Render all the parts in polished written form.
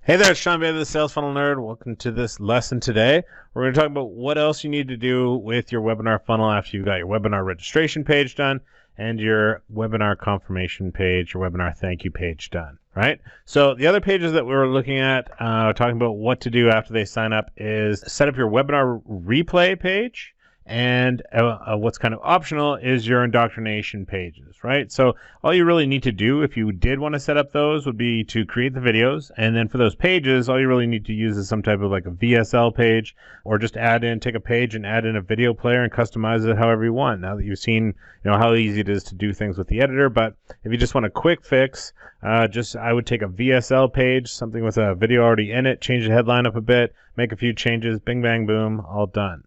Hey there, it's Sean Bailey, the Sales Funnel Nerd. Welcome to this lesson today. We're going to talk about what else you need to do with your webinar funnel after you've got your webinar registration page done and your webinar confirmation page, your webinar thank you page done, right? So the other pages that we're looking at, talking about what to do after they sign up, is set up your webinar replay page. And what's kind of optional is your indoctrination pages, right? So all you really need to do if you did want to set up those would be to create the videos. And then for those pages, all you really need to use is some type of like a VSL page, or just take a page and add in a video player and customize it however you want. Now that you've seen, how easy it is to do things with the editor. But if you just want a quick fix, I would take a VSL page, something with a video already in it, change the headline up a bit, make a few changes, bing, bang, boom, all done.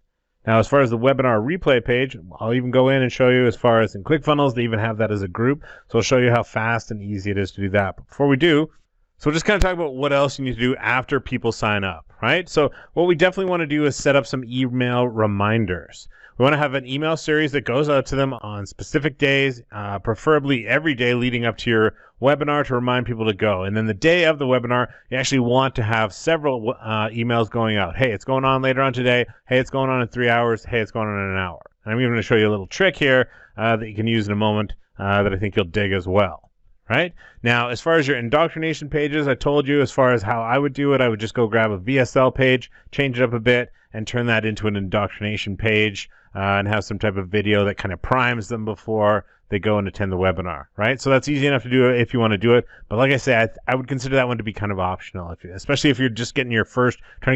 Now, as far as the webinar replay page, I'll even go in and show you as far as in ClickFunnels, they even have that as a group. So I'll show you how fast and easy it is to do that. But before we do, so we'll just kind of talk about what else you need to do after people sign up, right? So what we definitely want to do is set up some email reminders. We want to have an email series that goes out to them on specific days, preferably every day leading up to your webinar, to remind people to go. And then the day of the webinar, you actually want to have several emails going out. Hey, it's going on later on today. Hey, it's going on in 3 hours. Hey, it's going on in an hour. And I'm even going to show you a little trick here that you can use in a moment that I think you'll dig as well. Right? Now, as far as your indoctrination pages, I told you as far as how I would do it, I would just go grab a VSL page, change it up a bit, and turn that into an indoctrination page and have some type of video that kind of primes them before they go and attend the webinar, right? So that's easy enough to do if you want to do it. But like I say, I would consider that one to be kind of optional, especially if you're just trying to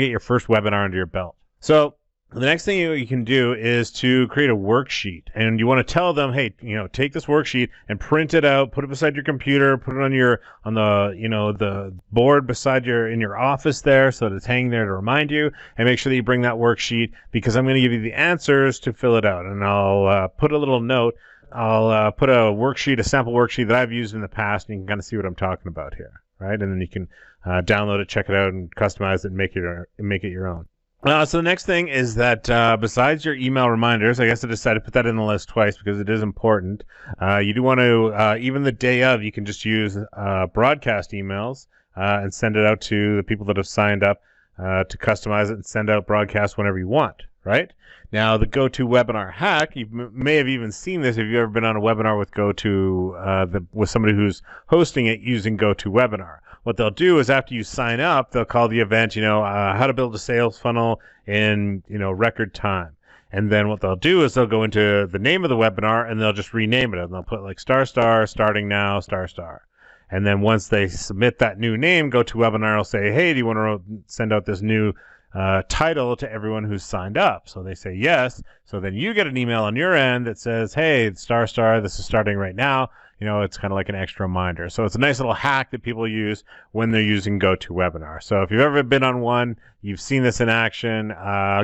get your first webinar under your belt. So the next thing you can do is to create a worksheet, and you want to tell them, hey, take this worksheet and print it out, put it beside your computer, put it on the board beside in your office there, so that it's hanging there to remind you, and make sure that you bring that worksheet, because I'm going to give you the answers to fill it out, and I'll put a little note. I'll put a sample worksheet that I've used in the past, and you can kind of see what I'm talking about here, right? And then you can download it, check it out, and customize it and make it your own. So the next thing is that besides your email reminders, I guess I decided to put that in the list twice because it is important. You do want to, even the day of, you can just use broadcast emails and send it out to the people that have signed up to customize it and send out broadcasts whenever you want, right? Now, the GoToWebinar hack, you may have even seen this if you've ever been on a webinar with with somebody who's hosting it using GoToWebinar. What they'll do is after you sign up, they'll call the event, how to build a sales funnel in, record time. And then what they'll do is they'll go into the name of the webinar and they'll just rename it. And they'll put like **, starting now, **. And then once they submit that new name, GoToWebinar will say, hey, do you want to send out this new title to everyone who's signed up? So they say yes. So then you get an email on your end that says, hey, **, this is starting right now. It's kind of like an extra reminder. So it's a nice little hack that people use when they're using GoToWebinar. So if you've ever been on one, you've seen this in action,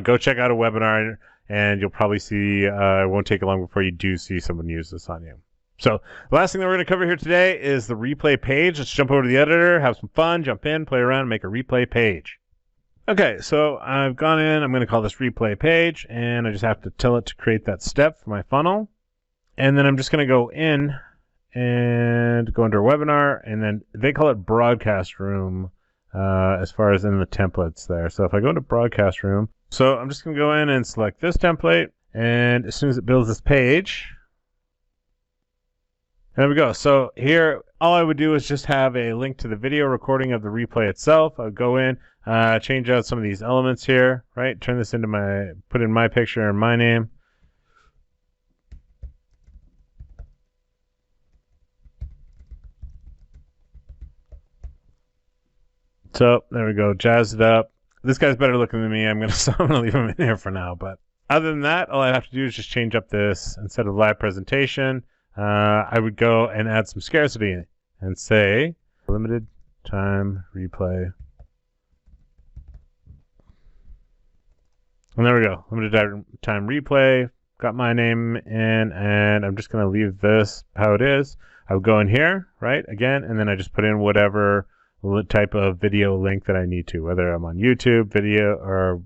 go check out a webinar, and you'll probably see, it won't take long before you do see someone use this on you. So the last thing that we're going to cover here today is the replay page. Let's jump over to the editor, have some fun, jump in, play around, and make a replay page. Okay, so I've gone in. I'm going to call this replay page, and I just have to tell it to create that step for my funnel. And then I'm just going to go in and go into our webinar, and then they call it broadcast room as far as in the templates there. So if I go into broadcast room, so I'm just going to go in and select this template, and as soon as it builds this page, there we go. So here, all I would do is just have a link to the video recording of the replay itself. I would go in, change out some of these elements here, right? Turn this into put in my picture and my name. So there we go, jazz it up. This guy's better looking than me. I'm gonna leave him in here for now. But other than that, all I have to do is just change up this. Instead of live presentation, I would go and add some scarcity and say limited time replay. And there we go, limited time replay. Got my name in, and I'm just gonna leave this how it is. I would go in here, right, again, and then I just put in whatever type of video link that I need to, whether I'm on YouTube, video, or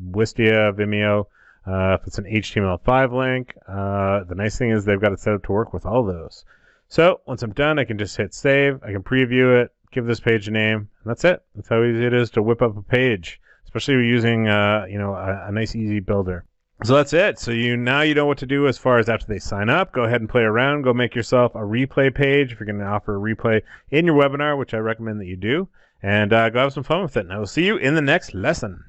Wistia, Vimeo. If it's an HTML5 link, the nice thing is they've got it set up to work with all those. So once I'm done, I can just hit save. I can preview it, give this page a name, and that's it. That's how easy it is to whip up a page, especially using a nice easy builder. So that's it. So now you know what to do as far as after they sign up. Go ahead and play around. Go make yourself a replay page if you're going to offer a replay in your webinar, which I recommend that you do. And go have some fun with it. And I will see you in the next lesson.